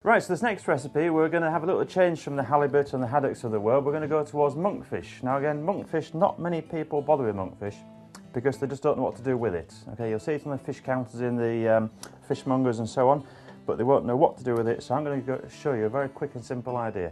Right, so this next recipe, we're going to have a little change from the halibut and the haddocks of the world. We're going to go towards monkfish. Now again, monkfish, not many people bother with monkfish because they just don't know what to do with it. Okay, you'll see it on the fish counters in the fishmongers and so on, but they won't know what to do with it, so I'm going to show you a very quick and simple idea.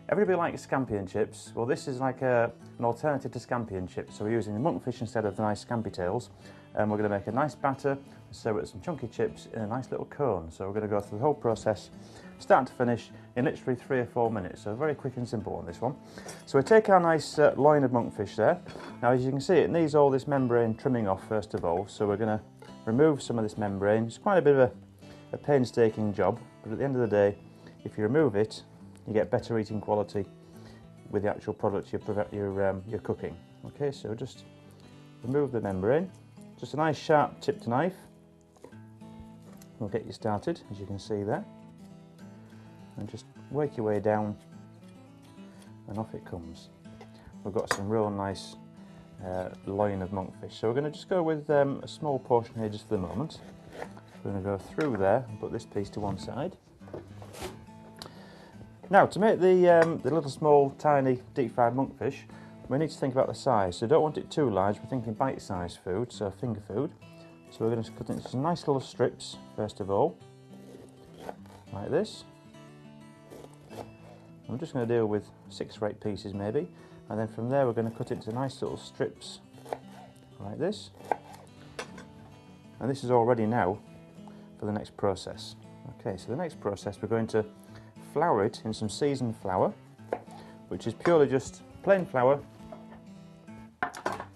Everybody likes scampi and chips. Well, this is like an alternative to scampi and chips, so we're using the monkfish instead of the nice scampi tails, and we're going to make a nice batter, serve it with some chunky chips in a nice little cone. So we're going to go through the whole process, start to finish, in literally 3 or 4 minutes, so very quick and simple on this one. So we take our nice loin of monkfish there. Now as you can see, it needs all this membrane trimming off first of all, so we're going to remove some of this membrane. It's quite a bit of a painstaking job, but at the end of the day, if you remove it, you get better eating quality with the actual product you're cooking. Okay, so just remove the membrane. Just a nice sharp tipped knife will get you started, as you can see there. And just work your way down and off it comes. We've got some real nice loin of monkfish. So we're going to just go with a small portion here just for the moment. We're going to go through there and put this piece to one side. Now to make the little small tiny deep fried monkfish, we need to think about the size. So don't want it too large, we're thinking bite-sized food, so finger food. So we're going to cut it into some nice little strips first of all, like this. I'm just going to deal with 6 or 8 pieces maybe, and then from there we're going to cut it into nice little strips like this. And this is all ready now for the next process. Okay, so the next process, we're going to flour it in some seasoned flour, which is purely just plain flour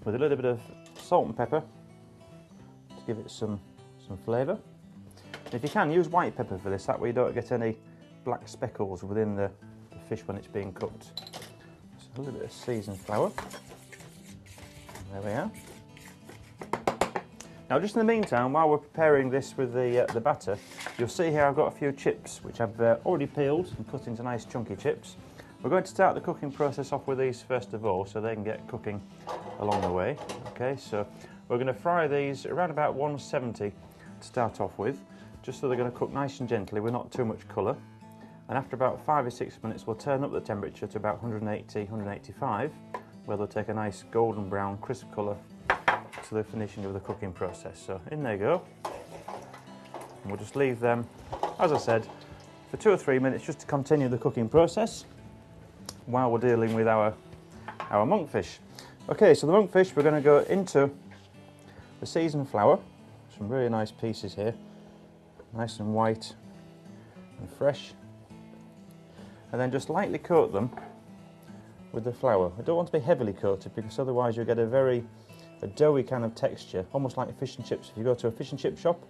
with a little bit of salt and pepper to give it some flavour. If you can, use white pepper for this, that way you don't get any black speckles within the fish when it's being cooked. So a little bit of seasoned flour. There we are. Now just in the meantime, while we're preparing this with the batter, you'll see here I've got a few chips which I've already peeled and cut into nice chunky chips. We're going to start the cooking process off with these first of all, so they can get cooking along the way. Okay, so we're going to fry these around about 170 to start off with, just so they're going to cook nice and gently with not too much colour. And after about 5 or 6 minutes, we'll turn up the temperature to about 180, 185, where they'll take a nice golden brown crisp colour to the finishing of the cooking process. So in they go, and we'll just leave them, as I said, for 2 or 3 minutes just to continue the cooking process while we're dealing with our monkfish. Okay, so the monkfish, we're going to go into the seasoned flour. Some really nice pieces here, nice and white and fresh, and then just lightly coat them with the flour. I don't want to be heavily coated because otherwise you'll get a doughy kind of texture, almost like fish and chips. If you go to a fish and chip shop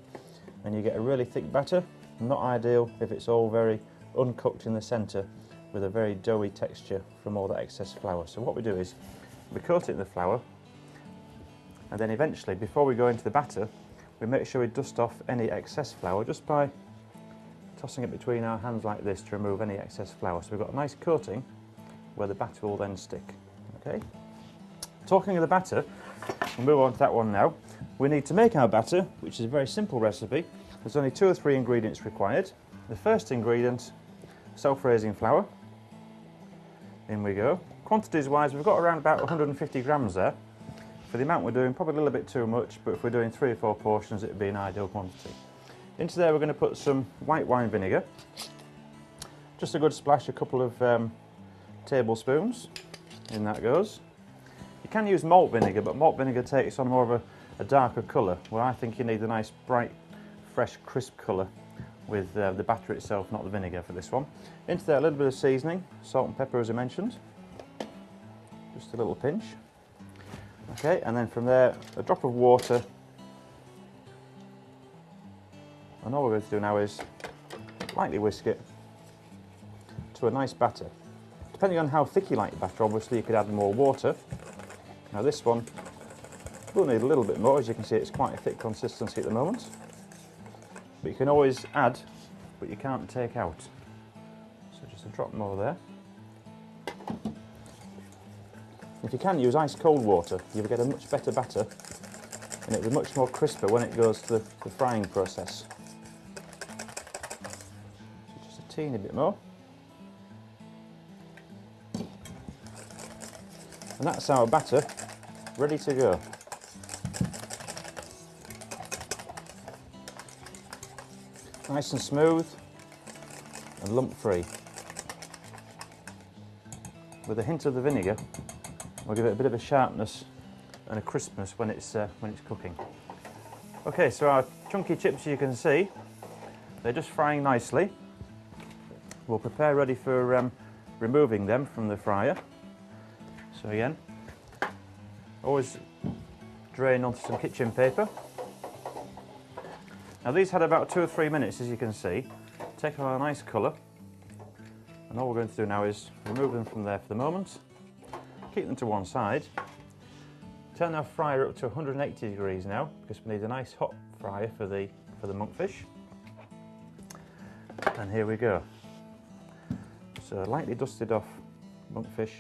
and you get a really thick batter, not ideal if it's all very uncooked in the centre with a very doughy texture from all that excess flour. So what we do is we coat it in the flour, and then eventually, before we go into the batter, we make sure we dust off any excess flour just by tossing it between our hands like this to remove any excess flour. So we've got a nice coating where the batter will then stick. Okay. Talking of the batter, we'll move on to that one now. We need to make our batter, which is a very simple recipe. There's only 2 or 3 ingredients required. The first ingredient, self-raising flour. In we go. Quantities wise, we've got around about 150 grams there. For the amount we're doing, probably a little bit too much, but if we're doing 3 or 4 portions, it would be an ideal quantity. Into there we're going to put some white wine vinegar. Just a good splash, a couple of tablespoons. In that goes. You can use malt vinegar, but malt vinegar takes on more of a darker colour, where I think you need a nice bright, fresh, crisp colour with the batter itself, not the vinegar for this one. Into there a little bit of seasoning, salt and pepper as I mentioned, just a little pinch. Okay, and then from there a drop of water, and all we're going to do now is lightly whisk it to a nice batter. Depending on how thick you like your batter, obviously you could add more water. Now this one will need a little bit more. As you can see, it's quite a thick consistency at the moment. But you can always add, but you can't take out. So just a drop more there. If you can use ice cold water, you'll get a much better batter, and it'll be much more crisper when it goes to the frying process. So just a teeny bit more. And that's our batter ready to go. Nice and smooth and lump free. With a hint of the vinegar, we'll give it a bit of a sharpness and a crispness when it's cooking. Okay, so our chunky chips, you can see, they're just frying nicely. We'll prepare ready for removing them from the fryer. So again, always drain onto some kitchen paper. Now these had about 2 or 3 minutes, as you can see, take on a nice colour. And all we're going to do now is remove them from there for the moment, keep them to one side, turn our fryer up to 180 degrees now, because we need a nice hot fryer for the monkfish. And here we go. So lightly dusted off monkfish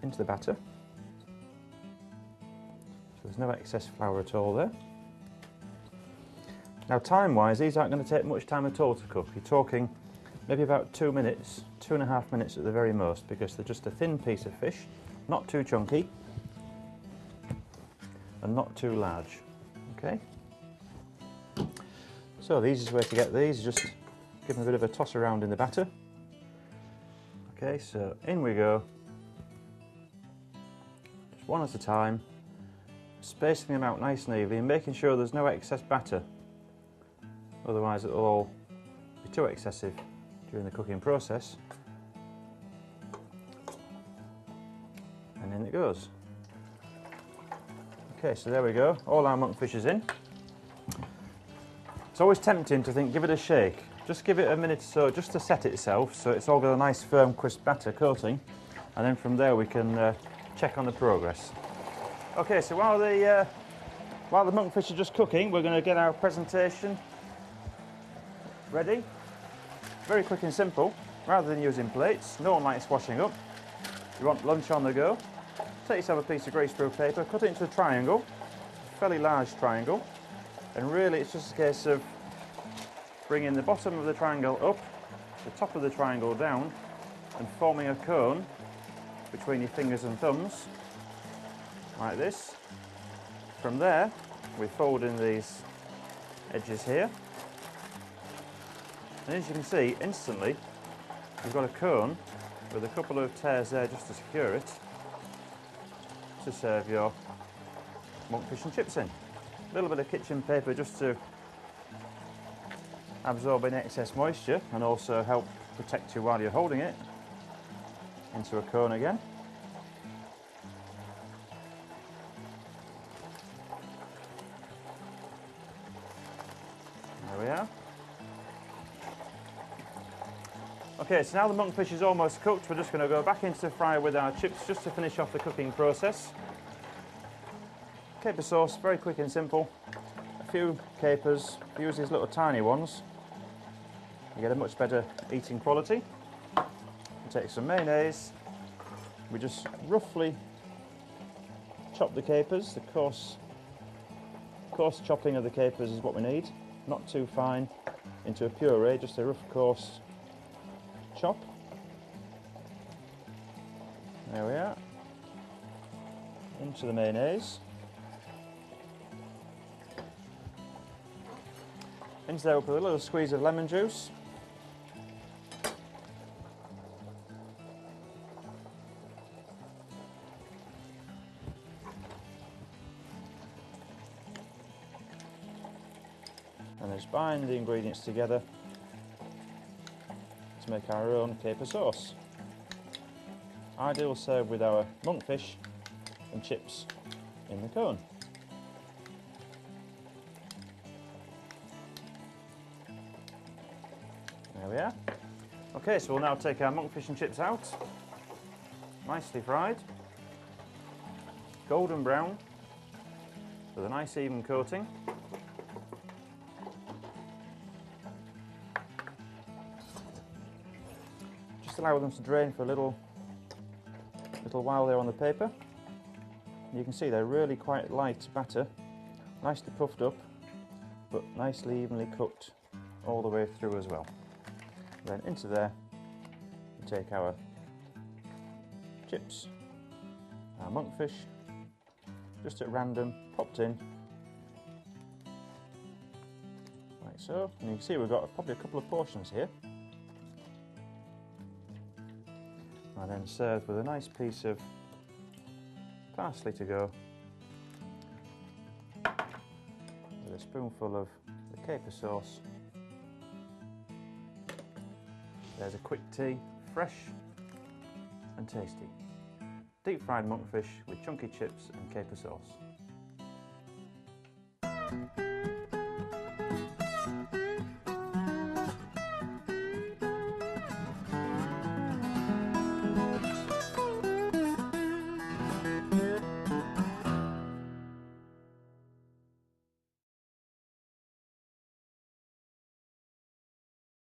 into the batter. So there's no excess flour at all there. Now time-wise, these aren't going to take much time at all to cook. You're talking maybe about 2 minutes, 2.5 minutes at the very most, because they're just a thin piece of fish, not too chunky and not too large. Okay. So the easiest way to get these is just give them a bit of a toss around in the batter. Okay, so in we go. Just one at a time, spacing them out nice and evenly and making sure there's no excess batter. Otherwise it'll all be too excessive during the cooking process. And in it goes. Okay, so there we go, all our monkfish is in. It's always tempting to think, give it a shake. Just give it a minute or so just to set itself, so it's all got a nice firm crisp batter coating, and then from there we can check on the progress. Okay, so while the monkfish are just cooking, we're going to get our presentation ready. Very quick and simple. Rather than using plates, no one likes washing up. You want lunch on the go. Take yourself a piece of greaseproof paper, cut it into a triangle, a fairly large triangle, and really it's just a case of bringing the bottom of the triangle up, the top of the triangle down, and forming a cone between your fingers and thumbs, like this. From there, we fold in these edges here. And as you can see, instantly, you've got a cone with a couple of tears there just to secure it, to serve your monkfish and chips in. A little bit of kitchen paper just to absorb any excess moisture and also help protect you while you're holding it into a cone again. There we are. Okay, so now the monkfish is almost cooked, we're just going to go back into the fryer with our chips just to finish off the cooking process. Caper sauce, very quick and simple. A few capers, use these little tiny ones. You get a much better eating quality. We take some mayonnaise. We just roughly chop the capers. The coarse chopping of the capers is what we need. Not too fine into a puree, just a rough coarse chop. There we are. Into the mayonnaise. Into there we'll put a little squeeze of lemon juice. And just bind the ingredients together to make our own caper sauce. Ideal serve with our monkfish and chips in the cone. There we are. Okay, so we'll now take our monkfish and chips out. Nicely fried. Golden brown with a nice even coating. Just allow them to drain for a little while there on the paper. You can see they're really quite light batter, nicely puffed up, but nicely evenly cooked all the way through as well. Then into there we take our chips, our monkfish, just at random, popped in, like so. And you can see we've got probably a couple of portions here. And then served with a nice piece of parsley to go, with a spoonful of the caper sauce. There's a quick tea, fresh and tasty. Deep fried monkfish with chunky chips and caper sauce.